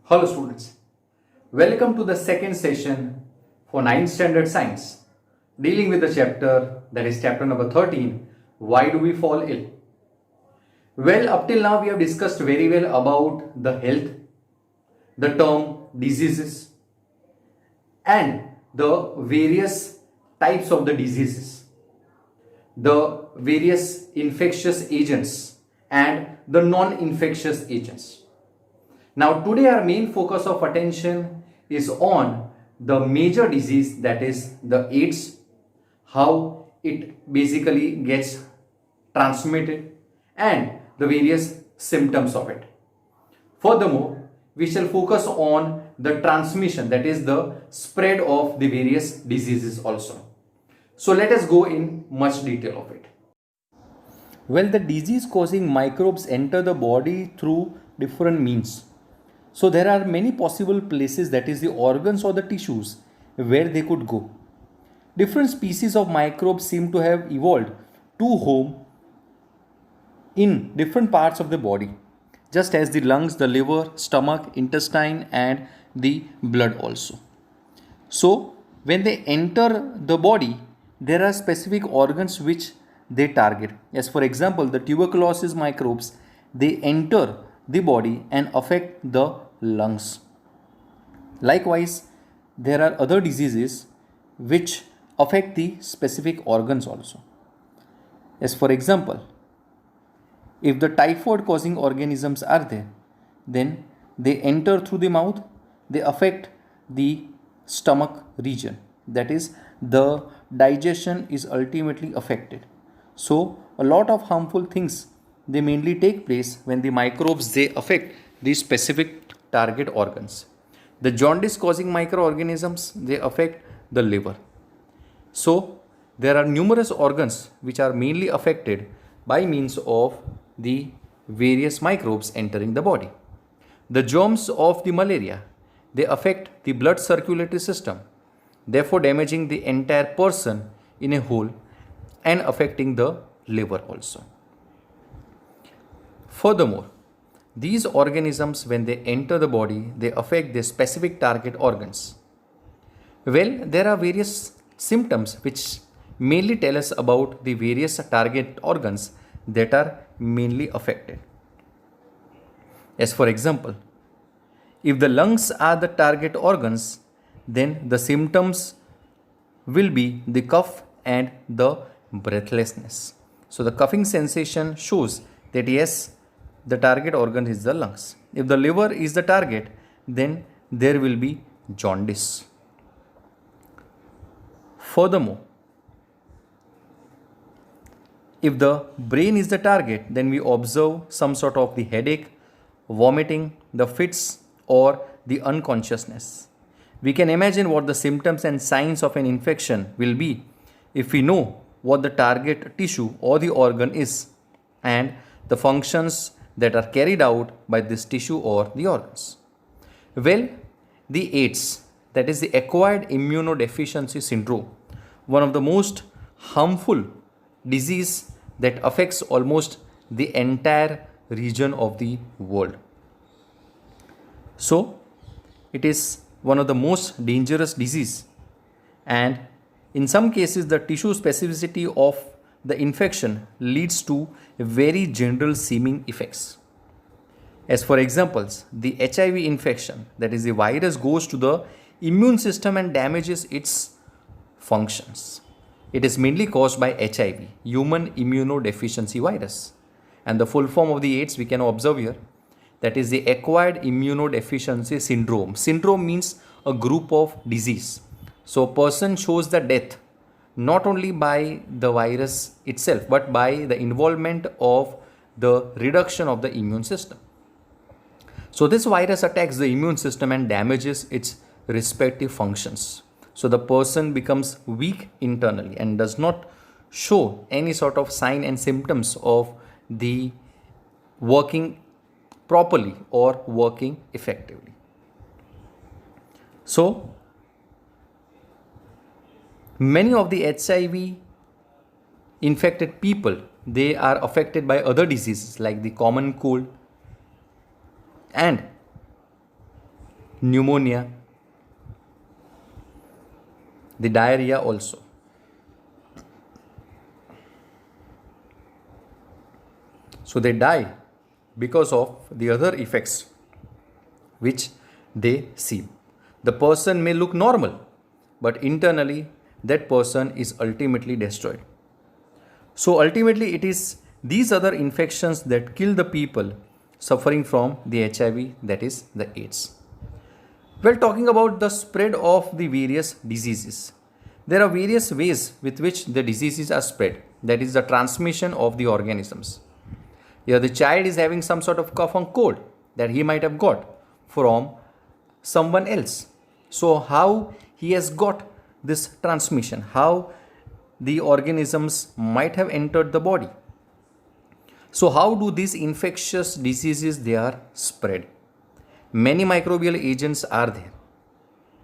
Hello students, welcome to the second session for 9th standard science dealing with the chapter that is chapter number 13, why do we fall ill? Well, up till now we have discussed very well about the health, the term diseases and the various types of the diseases, the various infectious agents and the non-infectious agents. Now today our main focus of attention is on the major disease, that is the AIDS, how it basically gets transmitted and the various symptoms of it. Furthermore, we shall focus on the transmission, that is the spread of the various diseases also. So let us go in much detail of it. Well, the disease causing microbes enter the body through different means. So there are many possible places, that is the organs or the tissues, where they could go. Different species of microbes seem to have evolved to home in different parts of the body, just as the lungs, the liver, stomach, intestine and the blood also. So when they enter the body, there are specific organs which they target. As for example, the tuberculosis microbes, they enter the body and affect the lungs. Likewise, there are other diseases which affect the specific organs also. As for example, if the typhoid causing organisms are there, then they enter through the mouth, they affect the stomach region, that is the digestion is ultimately affected. So a lot of harmful things, they mainly take place when the microbes, they affect the specific target organs. The jaundice causing microorganisms, they affect the liver. So there are numerous organs which are mainly affected by means of the various microbes entering the body. The germs of the malaria, they affect the blood circulatory system, therefore damaging the entire person in a whole and affecting the liver also. Furthermore, these organisms, when they enter the body, they affect the specific target organs. Well, there are various symptoms which mainly tell us about the various target organs that are mainly affected. As for example, if the lungs are the target organs, then the symptoms will be the cough and the breathlessness. So the coughing sensation shows that yes, the target organ is the lungs. If the liver is the target, then there will be jaundice. Furthermore, if the brain is the target, then we observe some sort of the headache, vomiting, the fits or the unconsciousness. We can imagine what the symptoms and signs of an infection will be if we know what the target tissue or the organ is and the functions that are carried out by this tissue or the organs. Well, the AIDS, that is the acquired immunodeficiency syndrome, one of the most harmful disease that affects almost the entire region of the world. So it is one of the most dangerous disease, and in some cases the tissue specificity of the infection leads to very general seeming effects. As for examples, the HIV infection, that is the virus goes to the immune system and damages its functions. It is mainly caused by HIV, human immunodeficiency virus, and the full form of the AIDS we can observe here, that is the acquired immunodeficiency syndrome. Syndrome means a group of disease. So a person shows the death not only by the virus itself but by the involvement of the reduction of the immune system. So this virus attacks the immune system and damages its respective functions. So the person becomes weak internally and does not show any sort of sign and symptoms of the working properly or working effectively. So many of the HIV infected people, they are affected by other diseases like the common cold, and pneumonia, the diarrhea also. So they die because of the other effects which they see. The person may look normal, but internally that person is ultimately destroyed. So ultimately it is these other infections that kill the people suffering from the HIV, that is the AIDS. Well, talking about the spread of the various diseases, there are various ways with which the diseases are spread, that is the transmission of the organisms. Here the child is having some sort of cough and cold that he might have got from someone else. So how he has got this transmission, how the organisms might have entered the body. So how do these infectious diseases they are spread? Many microbial agents are there,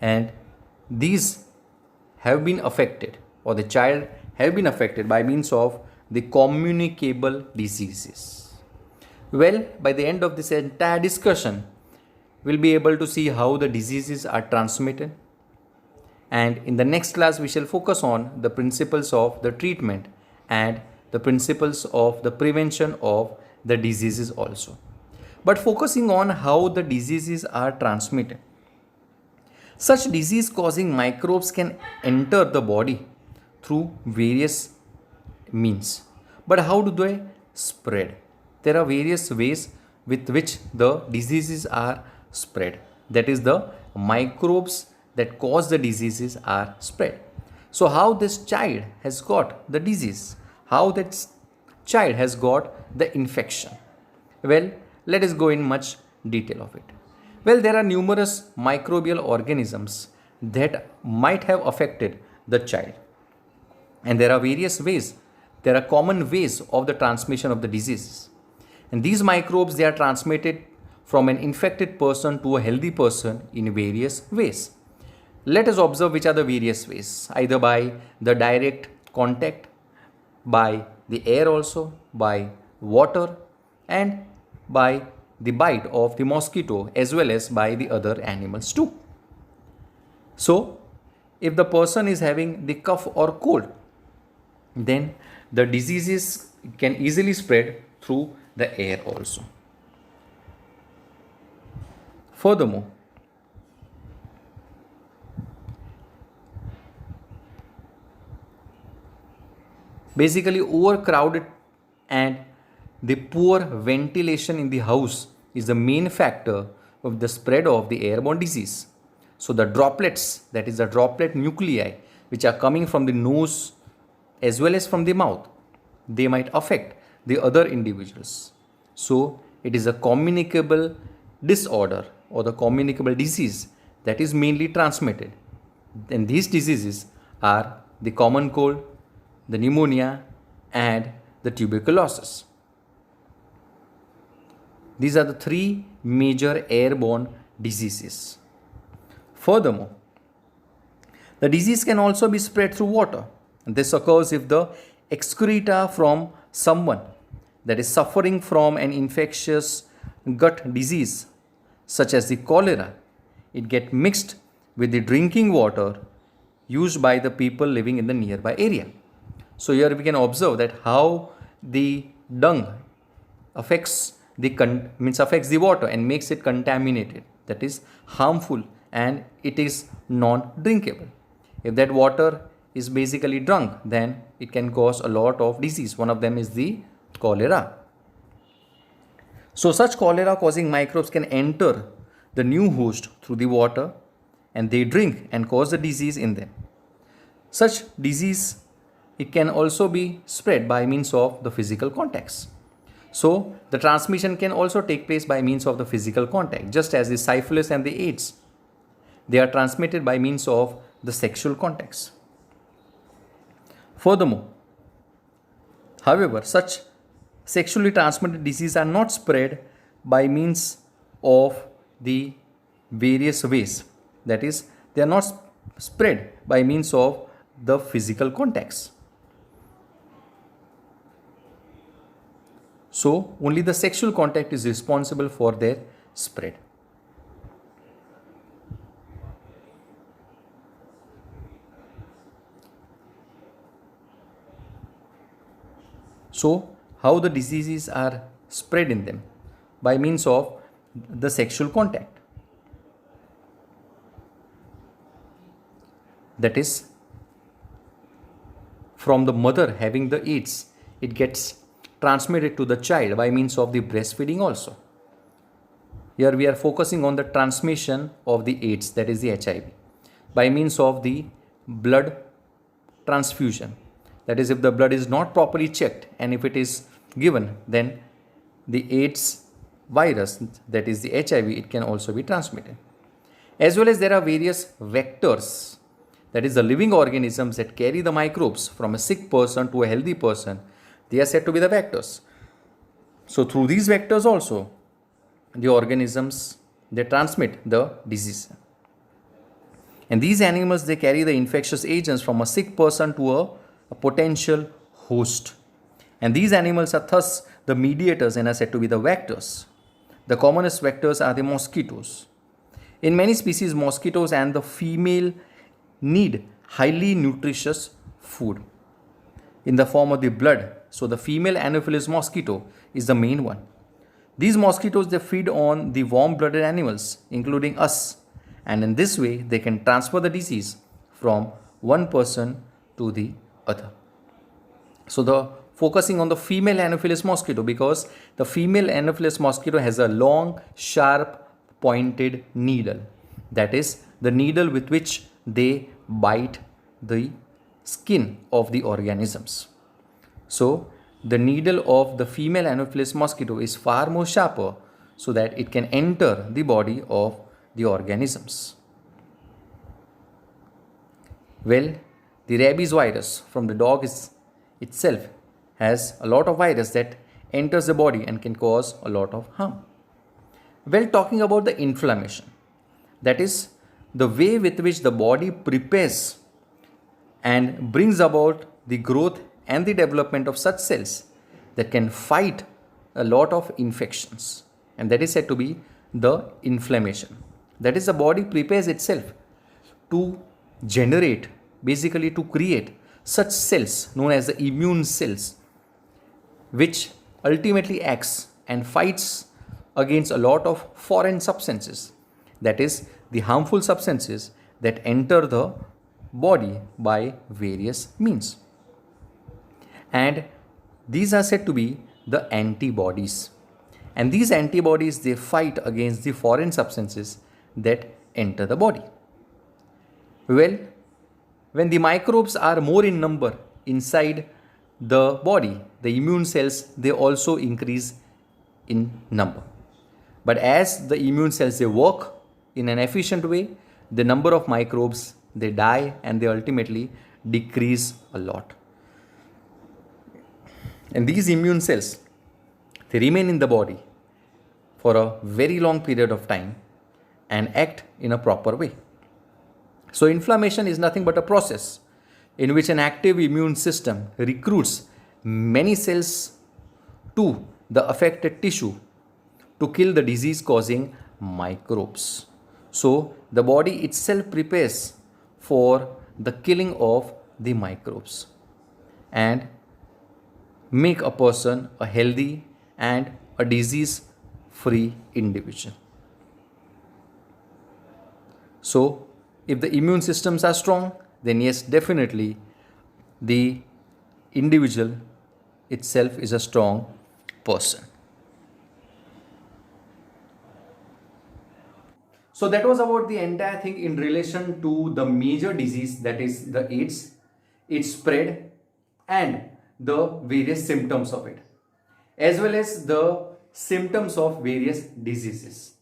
and these have been affected, or the child have been affected by means of the communicable diseases. Well, by the end of this entire discussion, we'll be able to see how the diseases are transmitted. And in the next class, we shall focus on the principles of the treatment and the principles of the prevention of the diseases also. But focusing on how the diseases are transmitted. Such disease causing microbes can enter the body through various means. But how do they spread? There are various ways with which the diseases are spread. That is, the microbes that cause the diseases are spread. So how this child has got the disease? How that child has got the infection? Well, let us go in much detail of it. Well, there are numerous microbial organisms that might have affected the child. And there are various ways. There are common ways of the transmission of the diseases. And these microbes, they are transmitted from an infected person to a healthy person in various ways. Let us observe which are the various ways, either by the direct contact, by the air also, by water, and by the bite of the mosquito, as well as by the other animals too. So, if the person is having the cough or cold, then the diseases can easily spread through the air also. Furthermore, basically overcrowded and the poor ventilation in the house is the main factor of the spread of the airborne disease. So the droplets, that is the droplet nuclei, which are coming from the nose as well as from the mouth, they might affect the other individuals. So it is a communicable disorder or the communicable disease that is mainly transmitted. And these diseases are the common cold, the pneumonia, and the tuberculosis. These are the three major airborne diseases. Furthermore, the disease can also be spread through water. And this occurs if the excreta from someone that is suffering from an infectious gut disease, such as the cholera, it gets mixed with the drinking water used by the people living in the nearby area. So here we can observe that how the dung affects the water and makes it contaminated, that is harmful, and it is non-drinkable. If that water is basically drunk, then it can cause a lot of disease. One of them is the cholera. So such cholera causing microbes can enter the new host through the water, and they drink and cause the disease in them. Such disease, it can also be spread by means of the physical contacts. So the transmission can also take place by means of the physical contact, just as the syphilis and the AIDS. They are transmitted by means of the sexual contacts. Furthermore, however, such sexually transmitted diseases are not spread by means of the various ways. That is, they are not spread by means of the physical contacts. So only the sexual contact is responsible for their spread. So, how the diseases are spread in them? By means of the sexual contact. That is, from the mother having the AIDS, it gets transmitted to the child by means of the breastfeeding also. Here we are focusing on the transmission of the AIDS, that is the HIV, by means of the blood transfusion. That is, if the blood is not properly checked and if it is given, then the AIDS virus, that is the HIV, it can also be transmitted. As well as there are various vectors, that is the living organisms that carry the microbes from a sick person to a healthy person. They are said to be the vectors. So through these vectors also, the organisms, they transmit the disease. And these animals, they carry the infectious agents from a sick person to a potential host. And these animals are thus the mediators and are said to be the vectors. The commonest vectors are the mosquitoes. In many species, mosquitoes and the female need highly nutritious food in the form of the blood. So the female Anopheles mosquito is the main one. These mosquitoes, they feed on the warm-blooded animals, including us. And in this way, they can transfer the disease from one person to the other. So the focusing on the female Anopheles mosquito, because the female Anopheles mosquito has a long, sharp, pointed needle. That is the needle with which they bite the skin of the organisms. So the needle of the female Anopheles mosquito is far more sharper so that it can enter the body of the organisms. Well, the rabies virus from the dog itself has a lot of virus that enters the body and can cause a lot of harm. Well, talking about the inflammation, that is the way with which the body prepares and brings about the growth and the development of such cells that can fight a lot of infections, and that is said to be the inflammation. That is, the body prepares itself to generate, basically to create such cells known as the immune cells, which ultimately acts and fights against a lot of foreign substances, that is the harmful substances that enter the body by various means. And these are said to be the antibodies. And these antibodies, they fight against the foreign substances that enter the body. Well, when the microbes are more in number inside the body, the immune cells, they also increase in number. But as the immune cells, they work in an efficient way, the number of microbes, they die and they ultimately decrease a lot. And these immune cells, they remain in the body for a very long period of time and act in a proper way. So inflammation is nothing but a process in which an active immune system recruits many cells to the affected tissue to kill the disease causing microbes. So the body itself prepares for the killing of the microbes and make a person a healthy and a disease-free individual. So if the immune systems are strong, then yes, definitely the individual itself is a strong person. So that was about the entire thing in relation to the major disease, that is the AIDS, its spread and the various symptoms of it, as well as the symptoms of various diseases.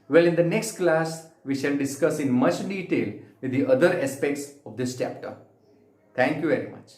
Well, in the next class, we shall discuss in much detail with the other aspects of this chapter. Thank you very much.